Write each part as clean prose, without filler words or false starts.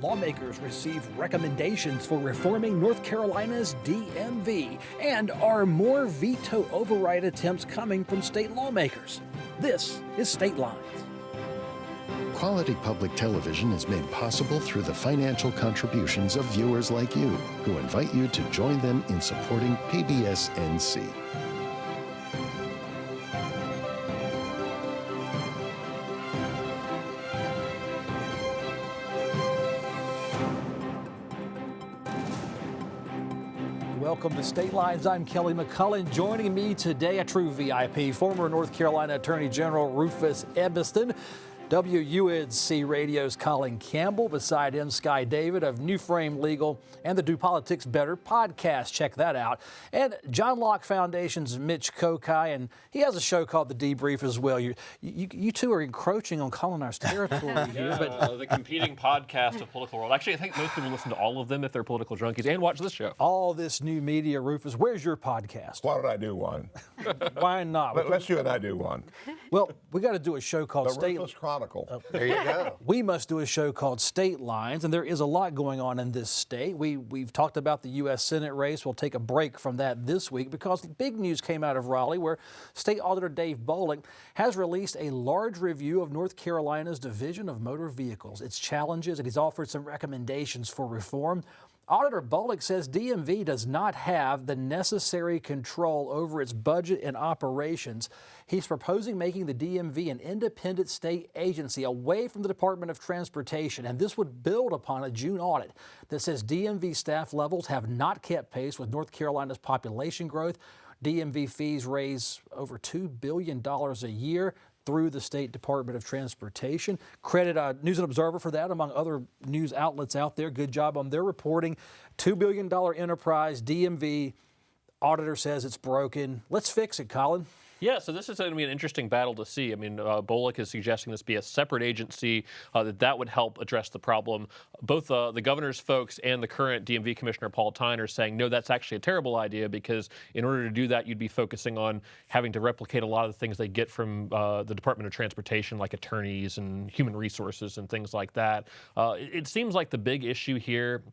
Lawmakers receive recommendations for reforming North Carolina's DMV. And are more veto override attempts coming from state lawmakers? This is State Lines. Quality public television is made possible through the financial contributions of viewers like you, who invite you to join them in supporting PBS-NC. Welcome to State Lines. I'm Kelly McCullen. Joining me today, a true VIP, former North Carolina Attorney General Rufus Edmisten, WUNC Radio's Colin Campbell, beside him Skye David of New Frame Legal and the Do Politics Better podcast. Check that out. And Locke Foundation's Mitch Kokai, and he has a show called The Debrief as well. You two are encroaching on Colin and I's territory here. But the competing podcast of Political World. Actually, I think most people listen to all of them if they're political junkies and watch this show. All this new media, Rufus. Where's your podcast? Why don't I do one? Why not? Let's you and I do one. Well, we got to do a show called State Rufus Chronicle. There you go. We must do a show called State Lines, and there is a lot going on in this state. We've talked about the U.S. Senate race. We'll take a break from that this week because big news came out of Raleigh, where State Auditor Dave Bollick has released a large review of North Carolina's Division of Motor Vehicles, its challenges, and he's offered some recommendations for reform. Auditor Bollick says DMV does not have the necessary control over its budget and operations. He's proposing making the DMV an independent state agency away from the Department of Transportation, and this would build upon a June audit that says DMV staff levels have not kept pace with North Carolina's population growth. DMV fees raise over $2 billion a year through the State Department of Transportation. Credit News and Observer for that, among other news outlets out there. Good job on their reporting. $2 billion enterprise, DMV. Auditor says it's broken. Let's fix it, Colin. Yeah, so this is going to be an interesting battle to see. I mean, Bollick is suggesting this be a separate agency, that would help address the problem. Both the governor's folks and the current DMV Commissioner Paul Tyne are saying, no, that's actually a terrible idea, because in order to do that, you'd be focusing on having to replicate a lot of the things they get from the Department of Transportation, like attorneys and human resources and things like that. It seems like the big issue here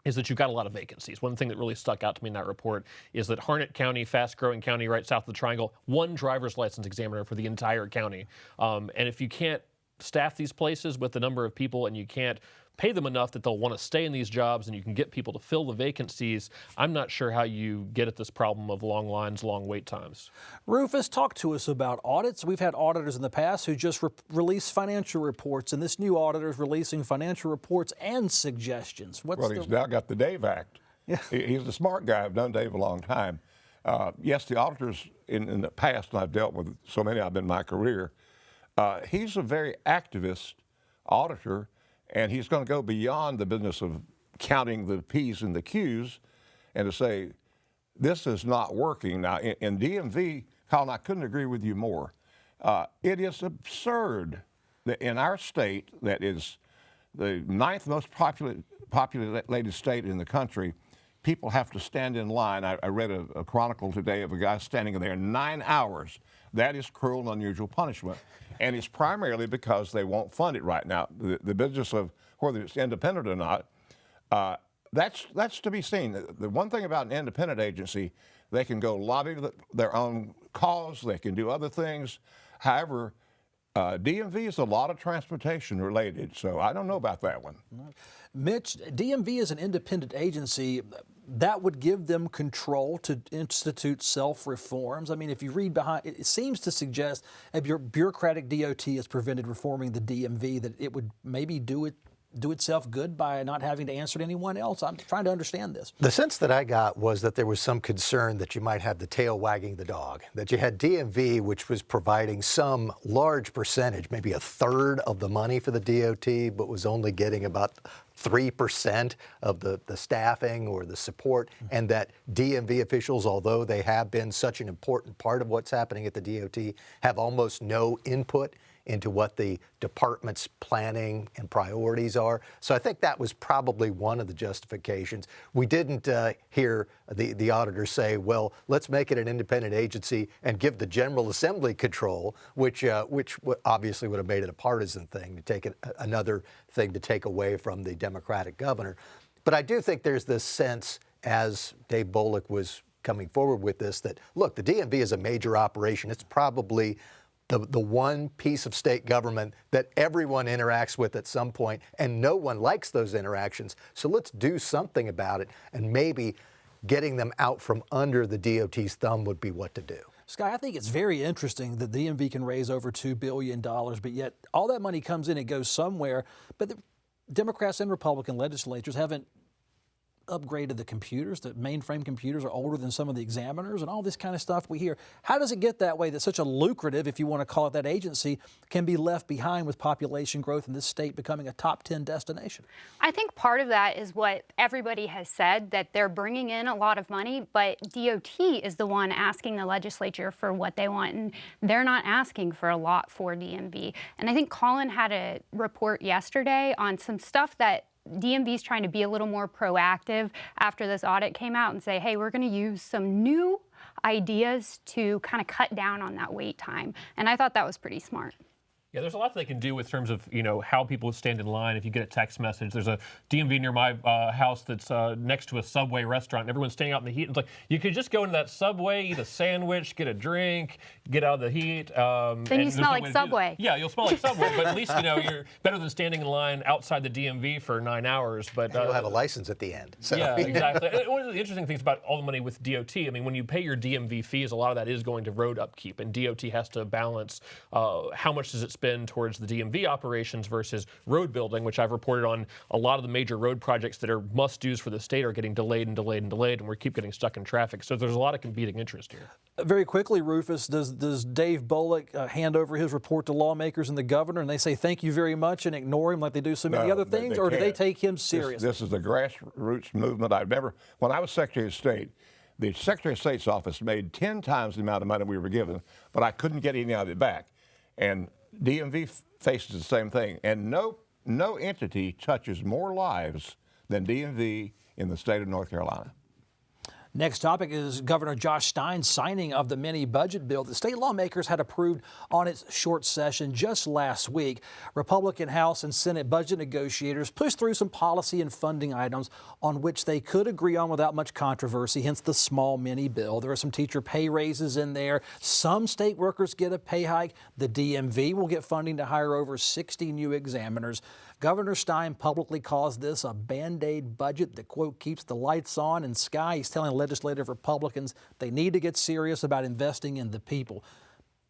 is that you've got a lot of vacancies. One thing that really stuck out to me in that report is that Harnett County, fast-growing county right south of the Triangle, one driver's license examiner for the entire county. And if you can't staff these places with the number of people and you can't pay them enough that they'll want to stay in these jobs and you can get people to fill the vacancies, I'm not sure how you get at this problem of long lines, long wait times. Rufus, talk to us about audits. We've had auditors in the past who just release financial reports, and this new auditor is releasing financial reports and suggestions. He's now got the Dave Act. Yeah. He's a smart guy. I've known Dave a long time. Yes, the auditors in the past, and I've dealt with so many of them in my career, he's a very activist auditor, and he's going to go beyond the business of counting the P's and the Q's and to say, this is not working. Now, in DMV, Colin, I couldn't agree with you more. It is absurd that in our state, that is the 9th most populated state in the country, people have to stand in line. I read a chronicle today of a guy standing there 9 hours. That is cruel and unusual punishment. And it's primarily because they won't fund it right now. The business of whether it's independent or not, that's to be seen. The one thing about an independent agency, they can go lobby their own cause, they can do other things. However, DMV is a lot of transportation related, so I don't know about that one. Mitch, DMV is an independent agency. That would give them control to institute self-reforms. I mean, if you read behind, it seems to suggest a bureaucratic DOT has prevented reforming the DMV, that it would maybe do itself good by not having to answer to anyone else. I'm trying to understand this. The sense that I got was that there was some concern that you might have the tail wagging the dog, that you had DMV, which was providing some large percentage, maybe a third of the money for the DOT, but was only getting about 3% of the staffing or the support, and that DMV officials, although they have been such an important part of what's happening at the DOT, have almost no input into what the department's planning and priorities are. So I think that was probably one of the justifications. We didn't hear the auditor say, well, let's make it an independent agency and give the General Assembly control, which obviously would have made it a partisan thing, to take another thing to take away from the Democratic governor. But I do think there's this sense, as Dave Bolek was coming forward with this, that, look, the DMV is a major operation. It's probably the one piece of state government that everyone interacts with at some point, and no one likes those interactions. So let's do something about it, and maybe getting them out from under the DOT's thumb would be what to do. Skye, I think it's very interesting that the DMV can raise over $2 billion, but yet all that money comes in and goes somewhere. But the Democrats and Republican legislatures haven't upgraded the computers. The mainframe computers are older than some of the examiners and all this kind of stuff we hear. How does it get that way that such a lucrative, if you want to call it that, agency can be left behind with population growth in this state becoming a top 10 destination? I think part of that is what everybody has said, that they're bringing in a lot of money, but DOT is the one asking the legislature for what they want, and they're not asking for a lot for DMV. And I think Colin had a report yesterday on some stuff that DMV is trying to be a little more proactive after this audit came out and say, hey, we're going to use some new ideas to kind of cut down on that wait time. And I thought that was pretty smart. Yeah, there's a lot they can do with terms of, how people stand in line. If you get a text message, there's a DMV near my house that's next to a Subway restaurant, and everyone's standing out in the heat. And it's like, you could just go into that Subway, eat a sandwich, get a drink, get out of the heat. Then you smell like Subway. Yeah, you'll smell like Subway, but at least, you're better than standing in line outside the DMV for 9 hours. But you'll have a license at the end. So. Yeah, exactly. One of the interesting things about all the money with DOT, I mean, when you pay your DMV fees, a lot of that is going to road upkeep, and DOT has to balance how much does it spend towards the DMV operations versus road building, which I've reported on. A lot of the major road projects that are must-dos for the state are getting delayed and delayed and delayed, and we keep getting stuck in traffic. So there's a lot of competing interest here. Very quickly, Rufus, does Dave Bolek hand over his report to lawmakers and the governor, and they say thank you very much and ignore him like they do so many other things, or do they take him serious? This is a grassroots movement. I remember when I was Secretary of State, the Secretary of State's office made 10 times the amount of money we were given, but I couldn't get any of it back. And DMV faces the same thing, and no entity touches more lives than DMV in the state of North Carolina. Next topic is Governor Josh Stein's signing of the mini budget bill that state lawmakers had approved on its short session just last week. Republican House and Senate budget negotiators pushed through some policy and funding items on which they could agree on without much controversy, hence the small mini bill. There are some teacher pay raises in there. Some state workers get a pay hike. The DMV will get funding to hire over 60 new examiners. Governor Stein publicly calls this a Band-Aid budget that, quote, keeps the lights on. And Skye, he's telling legislative Republicans they need to get serious about investing in the people.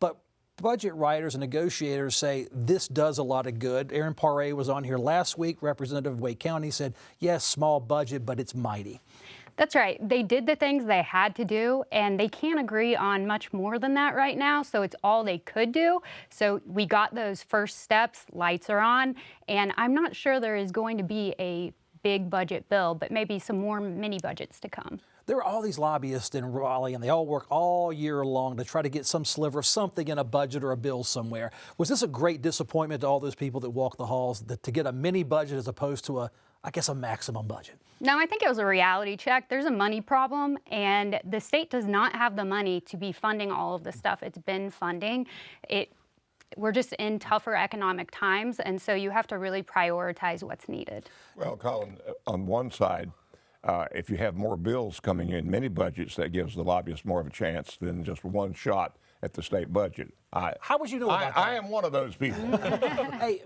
But budget writers and negotiators say this does a lot of good. Aaron Paré was on here last week. Representative of Wake County said, yes, small budget, but it's mighty. That's right. They did the things they had to do, and they can't agree on much more than that right now, so it's all they could do. So we got those first steps, lights are on, and I'm not sure there is going to be a big budget bill, but maybe some more mini budgets to come. There are all these lobbyists in Raleigh, and they all work all year long to try to get some sliver of something in a budget or a bill somewhere. Was this a great disappointment to all those people that walk the halls to get a mini budget as opposed to a maximum budget? No, I think it was a reality check. There's a money problem, and the state does not have the money to be funding all of the stuff it's been funding. We're just in tougher economic times, and so you have to really prioritize what's needed. Well, Colin, on one side, if you have more bills coming in, mini budgets, that gives the lobbyists more of a chance than just one shot at the state budget. How would you know about that? I am one of those people. Hey,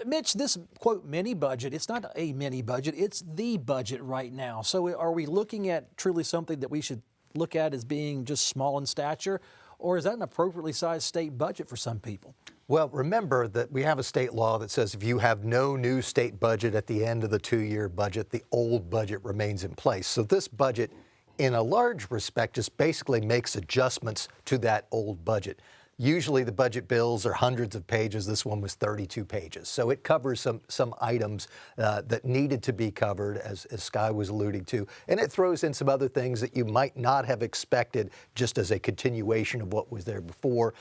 Mitch, this, quote, mini budget, it's not a mini budget, it's the budget right now. So are we looking at truly something that we should look at as being just small in stature, or is that an appropriately sized state budget for some people? Well, remember that we have a state law that says if you have no new state budget at the end of the 2-year budget, the old budget remains in place. So this budget, in a large respect, just basically makes adjustments to that old budget. Usually the budget bills are hundreds of pages. This one was 32 pages. So it covers some items that needed to be covered, as Skye was alluding to. And it throws in some other things that you might not have expected just as a continuation of what was there before.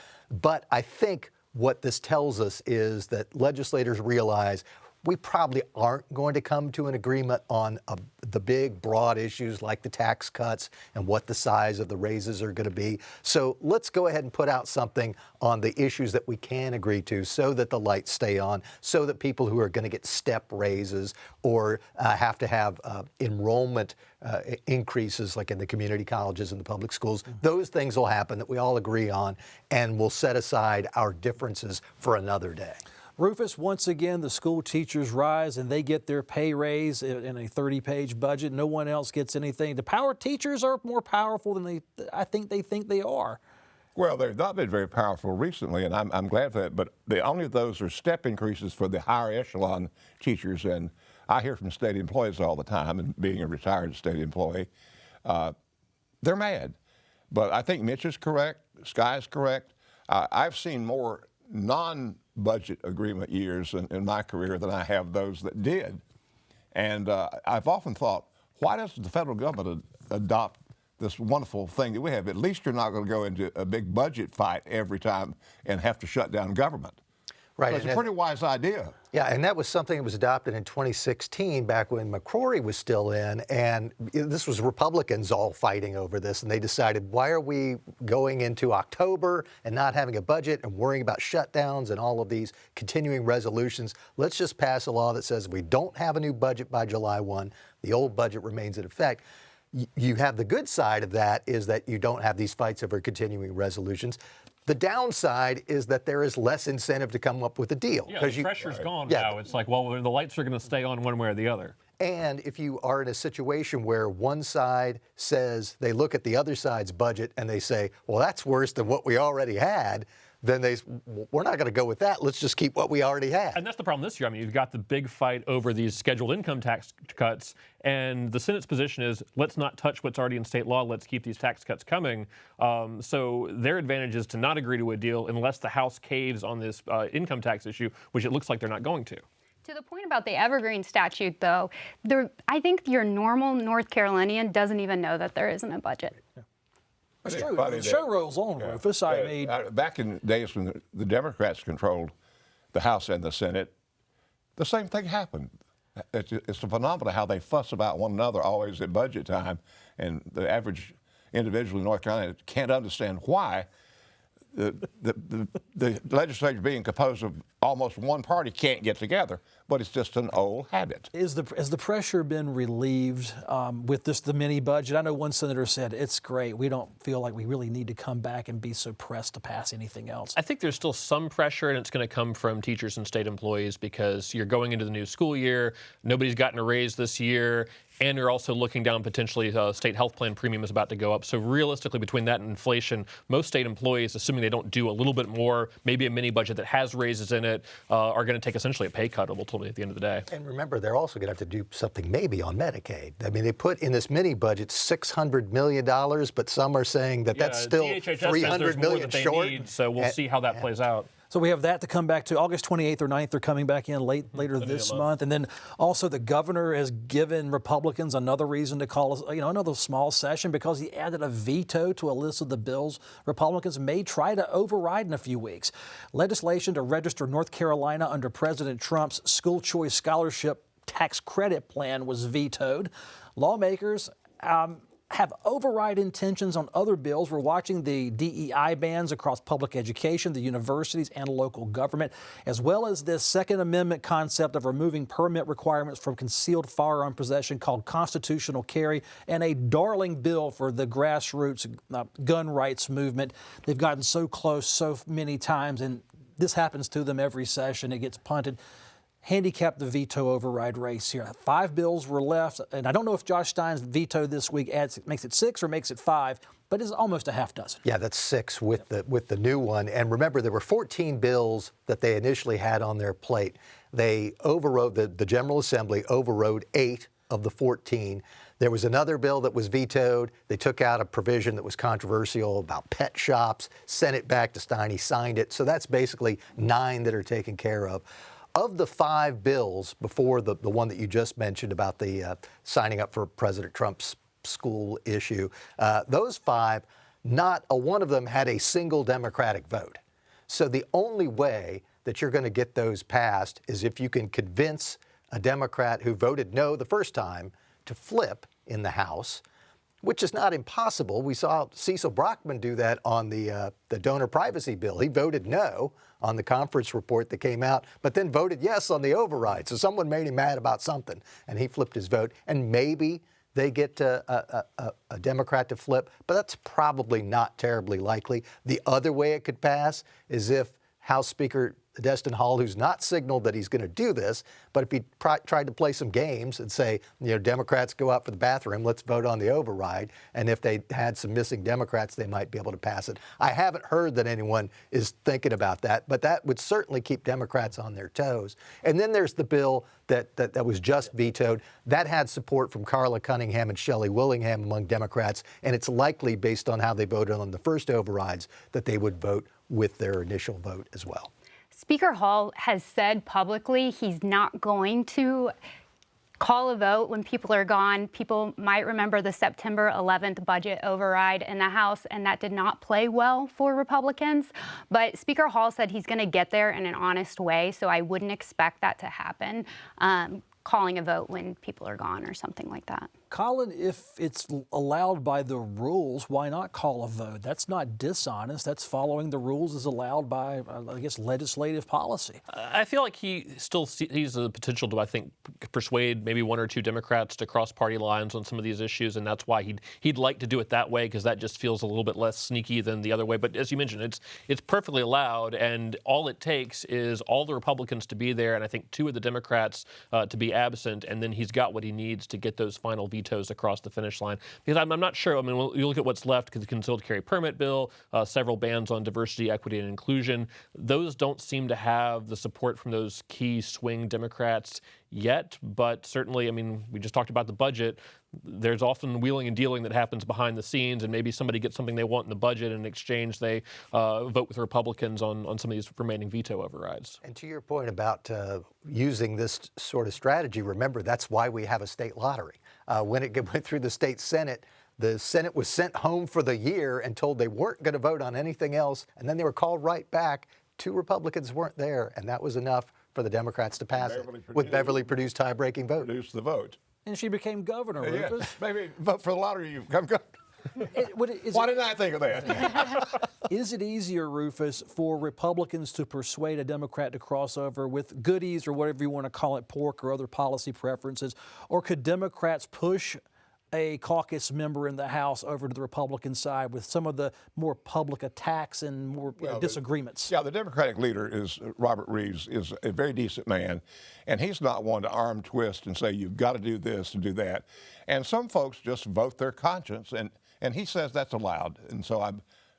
But I think what this tells us is that legislators realize we probably aren't going to come to an agreement on the big, broad issues like the tax cuts and what the size of the raises are going to be. So let's go ahead and put out something on the issues that we can agree to so that the lights stay on, so that people who are going to get step raises or have to have enrollment increases like in the community colleges and the public schools, those things will happen that we all agree on, and we'll set aside our differences for another day. Rufus, once again, the school teachers rise and they get their pay raise in a 30-page budget. No one else gets anything. The power teachers are more powerful than I think they are. Well, they've not been very powerful recently, and I'm glad for that, but only those are step increases for the higher echelon teachers, and I hear from state employees all the time, and being a retired state employee, they're mad. But I think Mitch is correct, Skye is correct. I've seen more non-budget agreement years in my career than I have those that did. And I've often thought, why doesn't the federal government adopt this wonderful thing that we have? At least you're not going to go into a big budget fight every time and have to shut down government. Right. So it's a pretty wise idea. Yeah, and that was something that was adopted in 2016 back when McCrory was still in, and this was Republicans all fighting over this, and they decided, why are we going into October and not having a budget and worrying about shutdowns and all of these continuing resolutions? Let's just pass a law that says if we don't have a new budget by July 1, the old budget remains in effect. You have the good side of that is that you don't have these fights over continuing resolutions. The downside is that there is less incentive to come up with a deal. Yeah, the pressure's gone now. It's like, well, the lights are going to stay on one way or the other. And if you are in a situation where one side says they look at the other side's budget and they say, well, that's worse than what we already had, then we're not going to go with that. Let's just keep what we already had. And that's the problem this year. I mean, you've got the big fight over these scheduled income tax cuts, and the Senate's position is, let's not touch what's already in state law. Let's keep these tax cuts coming. So their advantage is to not agree to a deal unless the House caves on this income tax issue, which it looks like they're not going to. To the point about the evergreen statute, though, I think your normal North Carolinian doesn't even know that there isn't a budget. Yeah. It's true. The show rolls on, Rufus. Back in days when the Democrats controlled the House and the Senate, the same thing happened. It's a phenomenon how they fuss about one another always at budget time, and the average individual in North Carolina can't understand why the legislature being composed of almost one party can't get together, but it's just an old habit. Has the pressure been relieved with the mini budget? I know one senator said, it's great. We don't feel like we really need to come back and be so pressed to pass anything else. I think there's still some pressure, and it's going to come from teachers and state employees because you're going into the new school year. Nobody's gotten a raise this year. And you're also looking down potentially state health plan premium is about to go up. So realistically, between that and inflation, most state employees, assuming they don't do a little bit more, maybe a mini budget that has raises in it, are going to take essentially a pay cut ultimately at the end of the day. And remember, they're also going to have to do something maybe on Medicaid. I mean, they put in this mini budget $600 million, but some are saying that that's still $300 million short. So we'll see how that plays out. So we have that to come back to. August 28th or 9th, they're coming back in later this month. And then also the governor has given Republicans another reason to call another small session because he added a veto to a list of the bills Republicans may try to override in a few weeks. Legislation to register North Carolina under President Trump's school choice scholarship tax credit plan was vetoed. Lawmakers have override intentions on other bills. We're watching the DEI bans across public education, the universities, and local government, as well as this Second Amendment concept of removing permit requirements from concealed firearm possession called constitutional carry, and a darling bill for the grassroots gun rights movement. They've gotten so close so many times, and this happens to them every session. It gets punted. Handicap the veto override race here. 5 bills were left, and I don't know if Josh Stein's veto this week makes it 6 or makes it 5, but it's almost a half dozen. Yeah, that's 6 with the new one. And remember, there were 14 bills that they initially had on their plate. They overrode, the General Assembly overrode 8 of the 14. There was another bill that was vetoed. They took out a provision that was controversial about pet shops, sent it back to Stein. He signed it. So that's basically 9 that are taken care of. Of the 5 bills before the one that you just mentioned about the signing up for President Trump's school issue, those 5, not a one of them had a single Democratic vote. So the only way that you're going to get those passed is if you can convince a Democrat who voted no the first time to flip in the House, which is not impossible. We saw Cecil Brockman do that on the donor privacy bill. He voted no on the conference report that came out, but then voted yes on the override. So someone made him mad about something, and he flipped his vote. And maybe they get a Democrat to flip, but that's probably not terribly likely. The other way it could pass is if House Speaker Destin Hall, who's not signaled that he's going to do this, but if he tried to play some games and say, Democrats go out for the bathroom, let's vote on the override, and if they had some missing Democrats, they might be able to pass it. I haven't heard that anyone is thinking about that, but that would certainly keep Democrats on their toes. And then there's the bill that was just vetoed. That had support from Carla Cunningham and Shelley Willingham among Democrats, and it's likely, based on how they voted on the first overrides, that they would vote with their initial vote as well. Speaker Hall has said publicly he's not going to call a vote when people are gone. People might remember the September 11th budget override in the House, and that did not play well for Republicans. But Speaker Hall said he's going to get there in an honest way, so I wouldn't expect that to happen, calling a vote when people are gone or something like that. Colin, if it's allowed by the rules, why not call a vote? That's not dishonest. That's following the rules as allowed by, I guess, legislative policy. I feel like he still sees the potential to, I think, persuade maybe one or two Democrats to cross party lines on some of these issues, and that's why he'd like to do it that way, because that just feels a little bit less sneaky than the other way. But as you mentioned, it's perfectly allowed, and all it takes is all the Republicans to be there, and I think two of the Democrats to be absent, and then he's got what he needs to get those final vetoes across the finish line. Because I'm not sure. I mean, you look at what's left, the concealed carry permit bill, several bans on diversity, equity, and inclusion. Those don't seem to have the support from those key swing Democrats yet. But certainly, I mean, we just talked about the budget. There's often wheeling and dealing that happens behind the scenes, and maybe somebody gets something they want in the budget, and in exchange they vote with Republicans on some of these remaining veto overrides. And to your point about using this sort of strategy, remember, that's why we have a state lottery. When it went through the state Senate was sent home for the year and told they weren't going to vote on anything else, and then they were called right back. Two Republicans weren't there, and that was enough for the Democrats to pass it, with Beverly Purdue's tie-breaking vote. Produce the vote. And she became governor, Rufus. Yeah, maybe vote for the lottery, you become governor. Why didn't I think of that? Is it easier, Rufus, for Republicans to persuade a Democrat to cross over with goodies or whatever you want to call it, pork or other policy preferences? Or could Democrats push a caucus member in the House over to the Republican side with some of the more public attacks and more disagreements? The Democratic leader is Robert Reeves, is a very decent man, and he's not one to arm twist and say you've got to do this and do that. And some folks just vote their conscience, and he says that's allowed. And so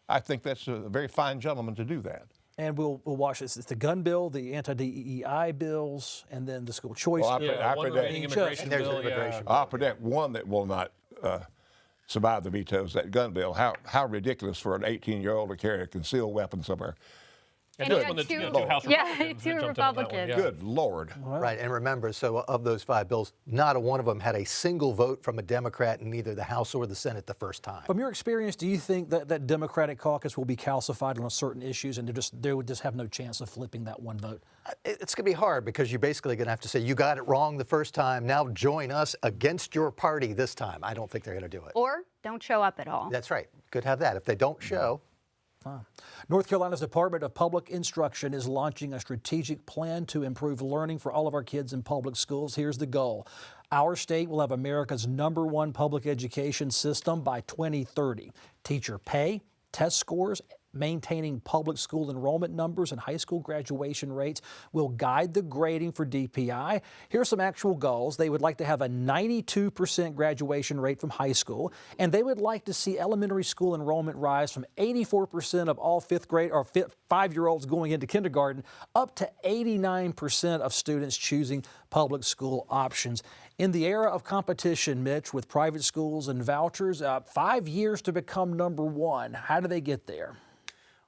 I think that's a very fine gentleman to do that. And we'll watch this. It's the gun bill, the anti-DEI bills, and then the school choice bill. I predict one that will not survive the vetoes, that gun bill. How ridiculous for an 18-year-old to carry a concealed weapon somewhere. And that's when the two House Republicans two Republicans. Good Lord. Right, and remember, so of those 5 bills, not a one of them had a single vote from a Democrat in either the House or the Senate the first time. From your experience, do you think that Democratic caucus will be calcified on certain issues and they would just have no chance of flipping that one vote? It's going to be hard, because you're basically going to have to say, you got it wrong the first time, now join us against your party this time. I don't think they're going to do it. Or don't show up at all. That's right. Could have that. If they don't show. North Carolina's Department of Public Instruction is launching a strategic plan to improve learning for all of our kids in public schools. Here's the goal. Our state will have America's #1 public education system by 2030. Teacher pay, test scores, maintaining public school enrollment numbers and high school graduation rates will guide the grading for DPI. Here are some actual goals. They would like to have a 92% graduation rate from high school, and they would like to see elementary school enrollment rise from 84% of all 5th grade or 5-year-olds going into kindergarten up to 89% of students choosing public school options. In the era of competition, Mitch, with private schools and vouchers, 5 years to become #1. How do they get there?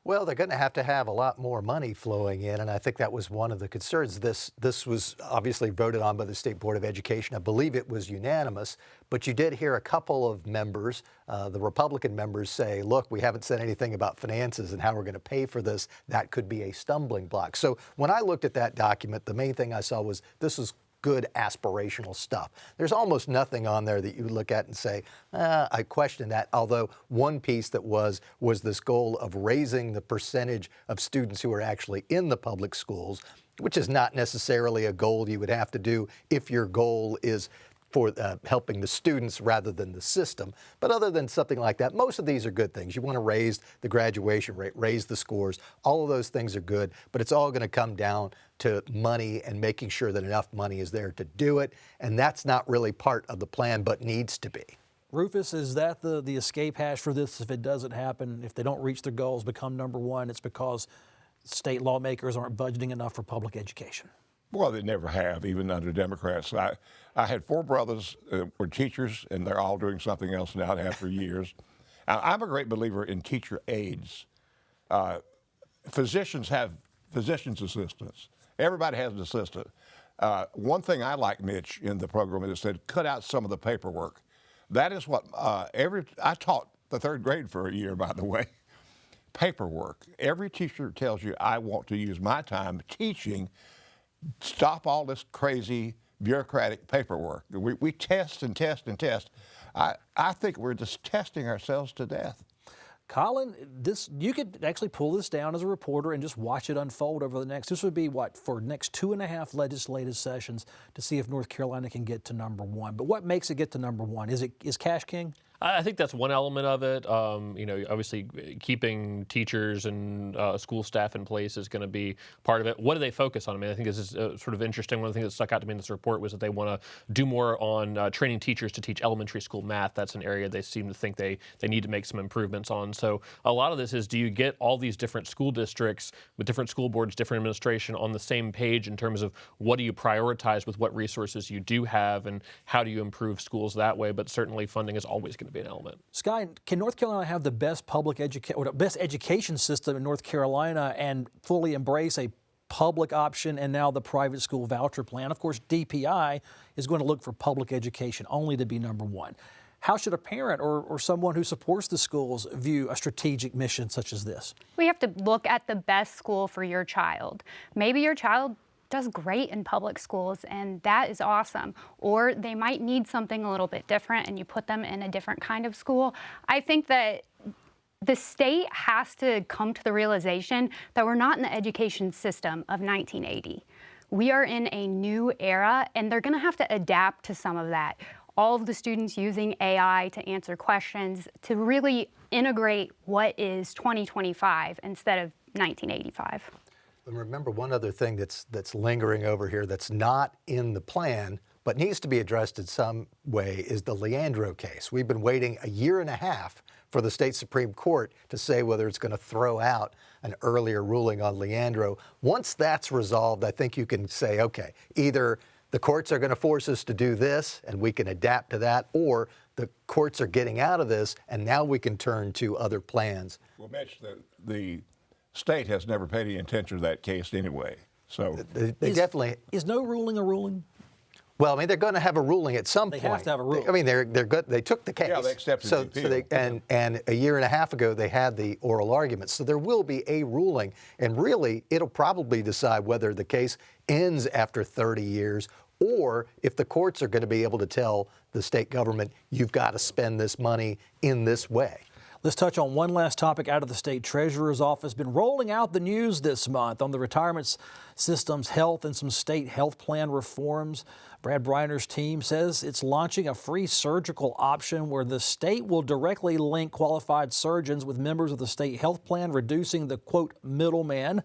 Well, they're going to have a lot more money flowing in, and I think that was one of the concerns. This was obviously voted on by the State Board of Education. I believe it was unanimous, but you did hear a couple of members, the Republican members, say, look, we haven't said anything about finances and how we're going to pay for this. That could be a stumbling block. So when I looked at that document, the main thing I saw was this was good aspirational stuff. There's almost nothing on there that you look at and say, I question that, although one piece that was this goal of raising the percentage of students who are actually in the public schools, which is not necessarily a goal you would have to do if your goal is for helping the students rather than the system. But other than something like that, most of these are good things. You want to raise the graduation rate, raise the scores. All of those things are good, but it's all going to come down to money and making sure that enough money is there to do it. And that's not really part of the plan, but needs to be. Rufus, is that the escape hatch for this if it doesn't happen, if they don't reach their goals, become number one, it's because state lawmakers aren't budgeting enough for public education? Well, they never have, even under Democrats. I had 4 brothers were teachers, and they're all doing something else now and have for years. I'm a great believer in teacher aides. Physicians have physician's assistants. Everybody has an assistant. One thing I like, Mitch, in the program is it said, cut out some of the paperwork. That is what I taught the 3rd grade for a year, by the way. Paperwork. Every teacher tells you, I want to use my time teaching. Stop all this crazy bureaucratic paperwork. We test and test and test. I think we're just testing ourselves to death. Colin, you could actually pull this down as a reporter and just watch it unfold over the this would be what, for next 2.5 legislative sessions to see if North Carolina can get to number one. But what makes it get to number one? Is cash king? I think that's one element of it. Obviously keeping teachers and school staff in place is going to be part of it. What do they focus on? I mean, I think this is sort of interesting. One of the things that stuck out to me in this report was that they want to do more on training teachers to teach elementary school math. That's an area they seem to think they need to make some improvements on. So a lot of this is, do you get all these different school districts with different school boards, different administration on the same page in terms of what do you prioritize with what resources you do have and how do you improve schools that way? But certainly funding is always going to be an element. Skye, can North Carolina have the best best education system in North Carolina and fully embrace a public option and now the private school voucher plan? Of course, DPI is going to look for public education only to be number one. How should a parent or someone who supports the schools view a strategic mission such as this? We have to look at the best school for your child. Maybe your child does great in public schools, and that is awesome. Or they might need something a little bit different, and you put them in a different kind of school. I think that the state has to come to the realization that we're not in the education system of 1980. We are in a new era, and they're gonna have to adapt to some of that. All of the students using AI to answer questions to really integrate what is 2025 instead of 1985. And remember, one other thing that's lingering over here that's not in the plan but needs to be addressed in some way is the Leandro case. We've been waiting 1.5 years for the state Supreme Court to say whether it's going to throw out an earlier ruling on Leandro. Once that's resolved, I think you can say, okay, either the courts are going to force us to do this and we can adapt to that, or the courts are getting out of this and now we can turn to other plans. Well, Mitch, the state has never paid any attention to that case anyway. So they definitely is no ruling a ruling. Well, I mean, they're going to have a ruling at some point. They have to have a ruling. I mean, they're good. They took the case. Yeah, they accepted the appeal. And 1.5 years ago, they had the oral arguments. So there will be a ruling, and really, it'll probably decide whether the case ends after 30 years, or if the courts are going to be able to tell the state government, you've got to spend this money in this way. Let's touch on one last topic out of the state treasurer's office. Been rolling out the news this month on the retirement system's health and some state health plan reforms. Brad Briner's team says it's launching a free surgical option where the state will directly link qualified surgeons with members of the state health plan, reducing the, quote, middleman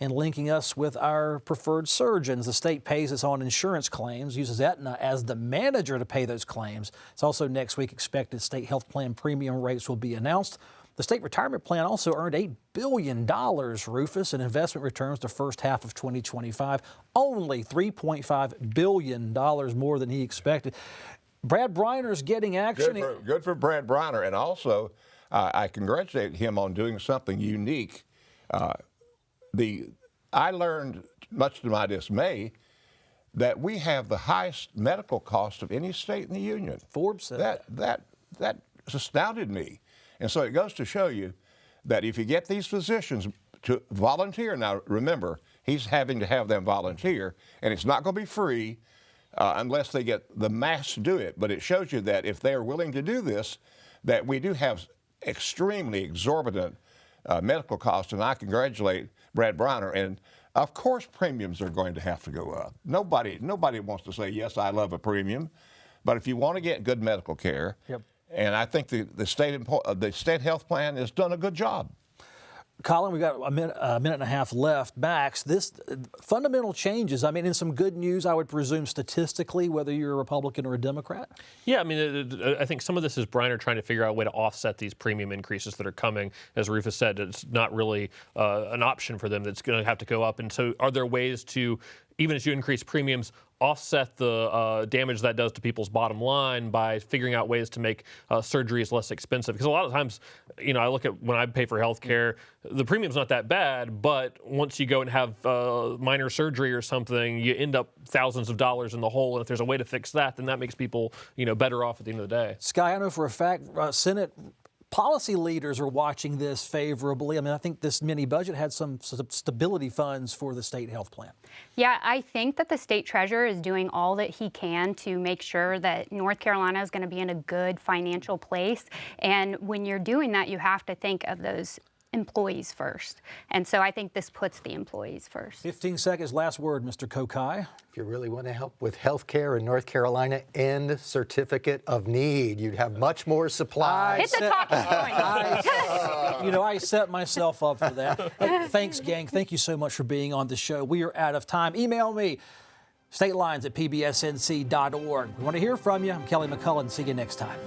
and linking us with our preferred surgeons. The state pays us on insurance claims, uses Aetna as the manager to pay those claims. It's also next week expected state health plan premium rates will be announced. The state retirement plan also earned $8 billion, Rufus, in investment returns the first half of 2025, only $3.5 billion more than he expected. Brad Briner's getting action. Good for Brad Briner. And also, I congratulate him on doing something unique. I learned, much to my dismay, that we have the highest medical cost of any state in the union. Forbes said that astounded me. And so it goes to show you that if you get these physicians to volunteer, now remember, he's having to have them volunteer, and it's not going to be free unless they get the mass to do it. But it shows you that if they're willing to do this, that we do have extremely exorbitant medical costs, and I congratulate Brad Briner. And of course, premiums are going to have to go up. Nobody wants to say, yes, I love a premium, but if you want to get good medical care, and I think the state health plan has done a good job. Colin, we've got a minute and a half left. Max, this fundamental changes, I mean, in some good news, I would presume statistically, whether you're a Republican or a Democrat? Yeah, I mean, I think some of this is Briner trying to figure out a way to offset these premium increases that are coming. As Rufus said, it's not really an option for them. That's going to have to go up. And so are there ways to, even as you increase premiums, offset the damage that does to people's bottom line by figuring out ways to make surgeries less expensive? Because a lot of times, you know, I look at when I pay for health care, the premium's not that bad, but once you go and have minor surgery or something, you end up thousands of dollars in the hole. And if there's a way to fix that, then that makes people, you know, better off at the end of the day. Skye, I know for a fact Senate policy leaders are watching this favorably. I mean, I think this mini budget had some stability funds for the state health plan. Yeah, I think that the state treasurer is doing all that he can to make sure that North Carolina is going to be in a good financial place. And when you're doing that, you have to think of those employees first. And so I think this puts the employees first. 15 seconds, last word, Mr. Kokai. If you really want to help with health care in North Carolina, end certificate of need. You'd have much more supply. Hit the talking point. You know, I set myself up for that. Hey, thanks, gang. Thank you so much for being on the show. We are out of time. Email me, statelines@pbsnc.org. We want to hear from you. I'm Kelly McCullen. See you next time.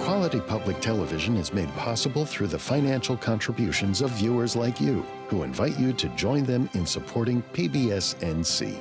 Quality public television is made possible through the financial contributions of viewers like you, who invite you to join them in supporting PBS NC.